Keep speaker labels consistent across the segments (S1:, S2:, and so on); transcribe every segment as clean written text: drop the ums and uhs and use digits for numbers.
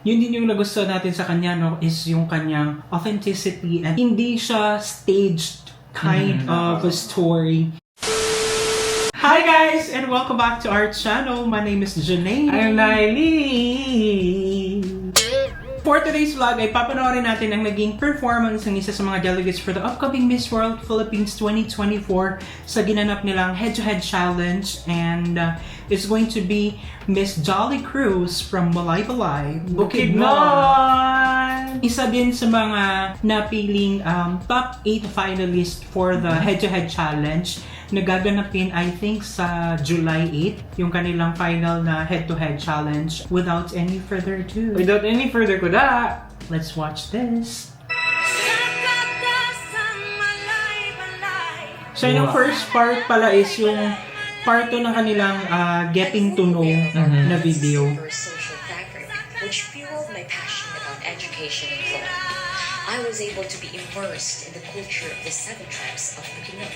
S1: Yun din yung nagustuhan natin sa kanya, no, is yung kanyang authenticity and hindi siya staged kind of a story. Hi guys, and welcome back to our channel. My name is Janae.
S2: I'm Nailey.
S1: For today's vlog ay papanoorin natin ang naging performance ng isa sa mga delegates for the upcoming Miss World Philippines 2024 sa ginanap nilang head-to-head challenge, and it's going to be Miss Jolly Cruz from Balay-Balay, Bukidnon. Isa din sa mga napiling top 8 finalist for the head-to-head challenge na gaganapin, I think, sa July 8, yung kanilang final na head-to-head challenge. Without any further ado, let's watch this. So yung first part pala is yung part 2 ng kanilang getting to know na video.
S3: Social fabric, which fueled my passion about education and law. I was able to be immersed in the culture of the 7 tribes of Bukidnon.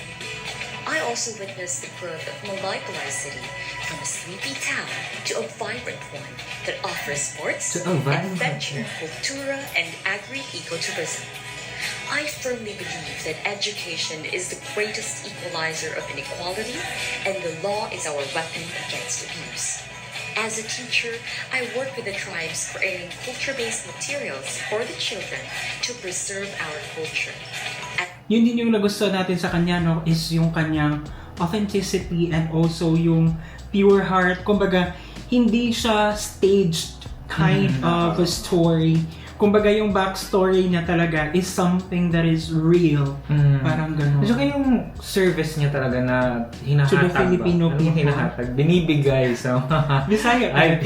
S3: I also witnessed the growth of Balay-Balay City from a sleepy town to a vibrant one that offers sports, adventure, cultura, and agri-ecotourism. I firmly believe that education is the greatest equalizer of inequality, and the law is our weapon against abuse. As a teacher, I work with the tribes creating culture-based materials for the children to preserve our culture.
S1: Yun din yung nagustuhan natin sa kanya, no, is yung kanyang authenticity and also yung pure heart. Kumbaga, hindi siya staged kind of a story. Kumbaga, yung backstory niya talaga is something that is real. Parang gano'n.
S2: At saka yung service niya talaga na hinahatag
S1: to the Filipino people.
S2: Hinahatag, binibigay sa
S1: Bisaya.
S2: Ay,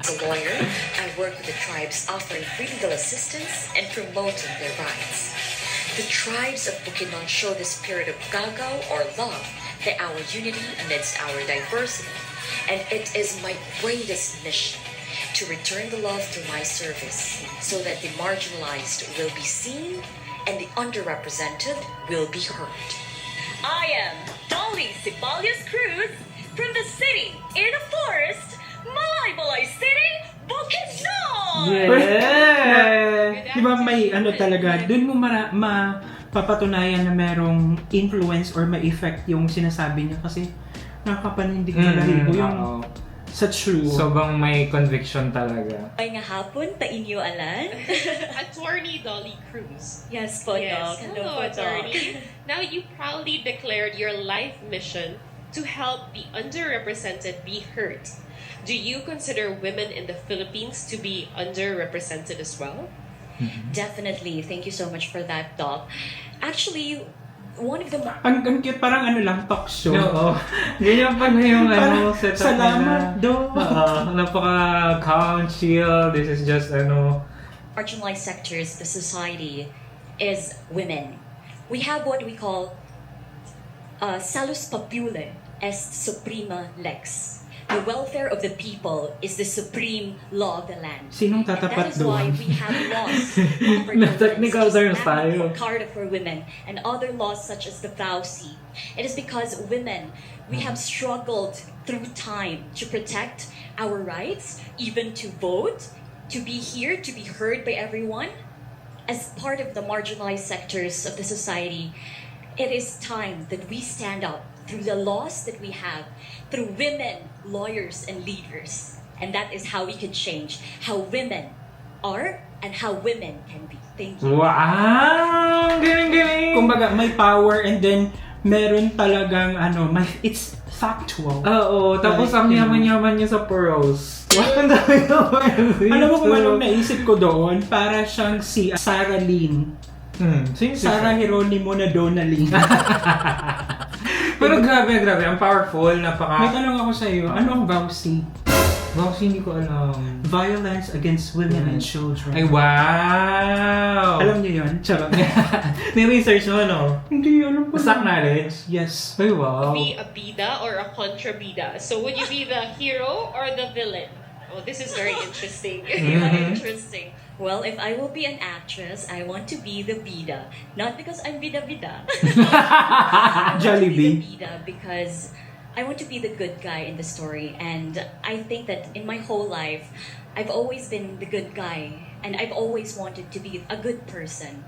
S3: As a lawyer, I work with the tribes offering free legal assistance and promoting their rights. The tribes of Bukidnon show the spirit of gagaw or love, that our unity amidst our diversity. And it is my greatest mission to return the love through my service so that the marginalized will be seen and the underrepresented will be heard. I am Dolly Sibalius Cruz from the city in the forest, Balay-Balay City, Bukidnon!
S2: yeah!
S1: Di ba may ano talaga, dun mo mapapatunayan na merong influence or may effect yung sinasabi niya kasi nakakapanindig malahibo yung sa true.
S2: Sobrang may conviction talaga.
S3: Ay nga hapon, ta inyo alan?
S4: Attorney Dolly Cruz.
S3: Yes po,
S4: Yes,
S3: Doc.
S4: hello,
S3: po, Doc.
S4: attorney. Now you proudly declared your life mission to help the underrepresented be heard. Do you consider women in the Philippines to be underrepresented as well?
S3: Definitely. Thank you so much for that, Doc. Actually, one of the...
S1: Ang cute, parang ano lang, talk show.
S2: Oo. Ganyan pa na yung setup
S1: salamat,
S2: nila. Napaka-calm, chill. This is just
S3: marginalized sectors of the society is women. We have what we call salus populi est suprema lex. The welfare of the people is the supreme law of the land.
S1: Sinong
S3: And
S1: tatapat
S3: that is why
S1: doon?
S3: we have laws for
S2: Na technical terms tayo.
S3: Carta for women and other laws such as the VAUSI. It is because women, we have struggled through time to protect our rights, even to vote, to be here, to be heard by everyone. As part of the marginalized sectors of the society, it is time that we stand up through the laws that we have, through women, lawyers, and leaders. And that is how we can change how women are and how women can be. Thank you.
S2: Wow! Galing-galing!
S1: Kumbaga, may power and then meron talagang it's factual.
S2: Oo, tapos ang yaman-yaman niya sa pearls. Ang dami naman.
S1: Alam mo kung anong naisip ko doon? Para siyang si Sarah Lynn.
S2: Sino si
S1: Sarah Geronimo na Donalyn.
S2: Pero grabe. Ang powerful,
S1: May
S2: napaka...
S1: tanong ako sa iyo, ano ang VAUSI?
S2: Bakit hindi ko alam?
S1: Violence against women and children.
S2: Ay, wow!
S1: Alam niyo yun? Charot.
S2: Ni-research mo, no?
S1: Hindi, alam ko.
S2: Stock knowledge?
S1: Yes.
S2: Ay, wow.
S4: Be a bida or a contra bida. So would you be the hero or the villain? Oh, this is very interesting.
S3: Interesting. Well, if I will be an actress, I want to be the bida. Not because I'm bida-bida. I want to be
S1: Jollibee.
S3: the bida because
S5: I want to be the good guy in the story, and I think that in my whole life, I've always been the good guy, and I've always wanted to be a good person,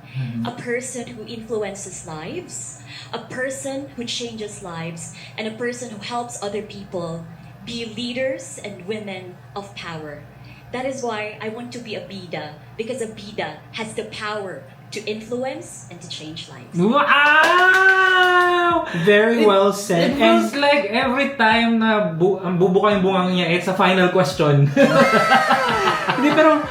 S5: a person who influences lives, a person who changes lives, and a person who helps other people be leaders and women of power. That is why I want to be a bida, because a bida has the power to influence and to change lives.
S2: Wow!
S1: Very well said.
S2: It feels like every time na ang bubuka yung bungang niya, it's a final question.
S1: Hindi, pero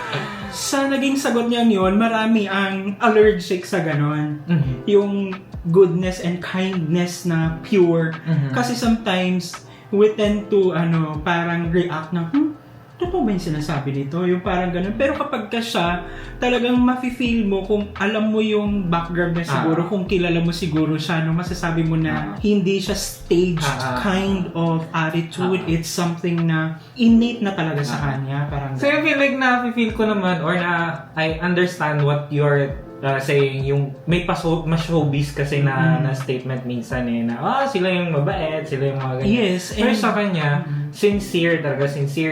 S1: sa naging sagot niya yun, marami ang allergic sa ganon. Yung goodness and kindness na pure. Kasi sometimes, we tend to, parang react na, totoo ba yung sinasabi nito? Yung parang ganun. Pero kapag ka siya, talagang mafe-feel mo kung alam mo yung background na siguro, kung kilala mo siguro siya, masasabi mo na hindi siya staged kind of attitude. It's something na innate na talaga sa kanya. Parang
S2: So I feel like na-feel ko naman or na I understand what you're saying, yung may ma-showbiz kasi na statement minsan na sila yung mabait, sila yung mga ganyan.
S1: Yes,
S2: pero
S1: and
S2: sa kanya, sincere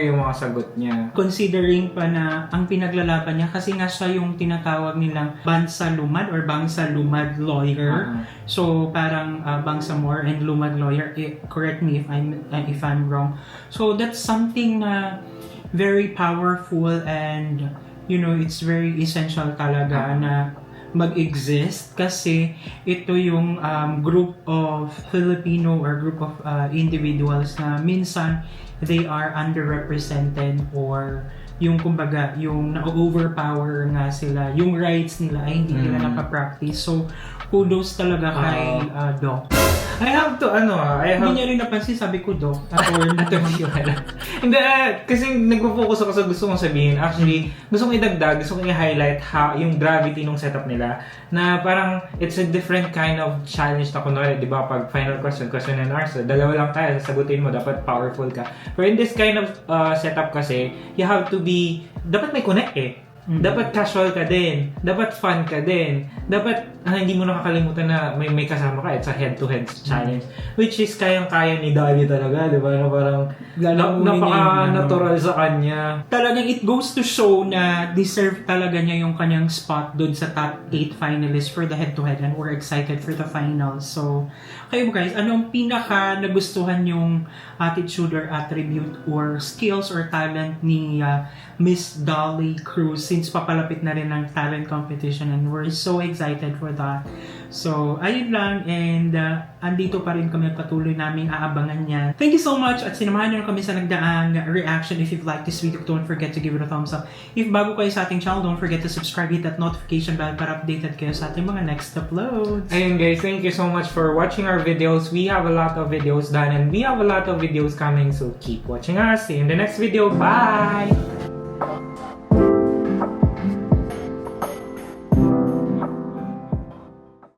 S2: yung mga sagot niya.
S1: considering pa na ang pinaglalaban niya kasi nga siya yung tinatawag nilang bansalumad or bangsalumad lawyer. So parang bangsamoro and lumad lawyer. Correct me if I'm wrong. So that's something na very powerful and it's very essential talaga na mag-exist kasi ito yung group of Filipino or group of individuals na minsan they are underrepresented or yung kumbaga yung na-overpower nga sila, yung rights nila ay hindi nila napapractice. So kudos talaga kay Doc. Hindi niya rin napansin, sabi ko Doc.
S2: Hindi, kasi nagpo-focus ako sa gusto kong sabihin. Actually, gusto kong idagdag, gusto kong i-highlight yung gravity ng setup nila na parang it's a different kind of challenge na kunwari, di ba, pag final question and answer, dalawa lang tayo, sasagutin mo, dapat powerful ka. Pero in this kind of setup kasi, you have to be, dapat may connect Dapat casual ka din. Dapat fun ka din. Dapat hindi mo nakakalimutan na may kasama ka. It's a head-to-head challenge. Which is kayang-kaya ni Dali talaga. Di ba? Na parang napaka-natural sa kanya.
S1: Talagang it goes to show na deserve talaga niya yung kanyang spot doon sa top 8 finalists for the head-to-head and we're excited for the finals. So, kayo guys, anong pinaka nagustuhan yung attitude or attribute or skills or talent ni Miss Dolly Cruz since papalapit na rin ng talent competition and we're so excited for that. So, ayun lang and andito pa rin kami patuloy naming aabangan niya. Thank you so much at sinamahan niyo kami sa nagdaang reaction. If you've liked this video, don't forget to give it a thumbs up. If bago kayo sa ating channel, don't forget to subscribe, hit that notification bell para updated kayo sa ating mga next uploads.
S2: Ayun guys, thank you so much for watching our videos. We have a lot of videos done and we have a lot of videos coming, so keep watching us. See you in the next video. Bye!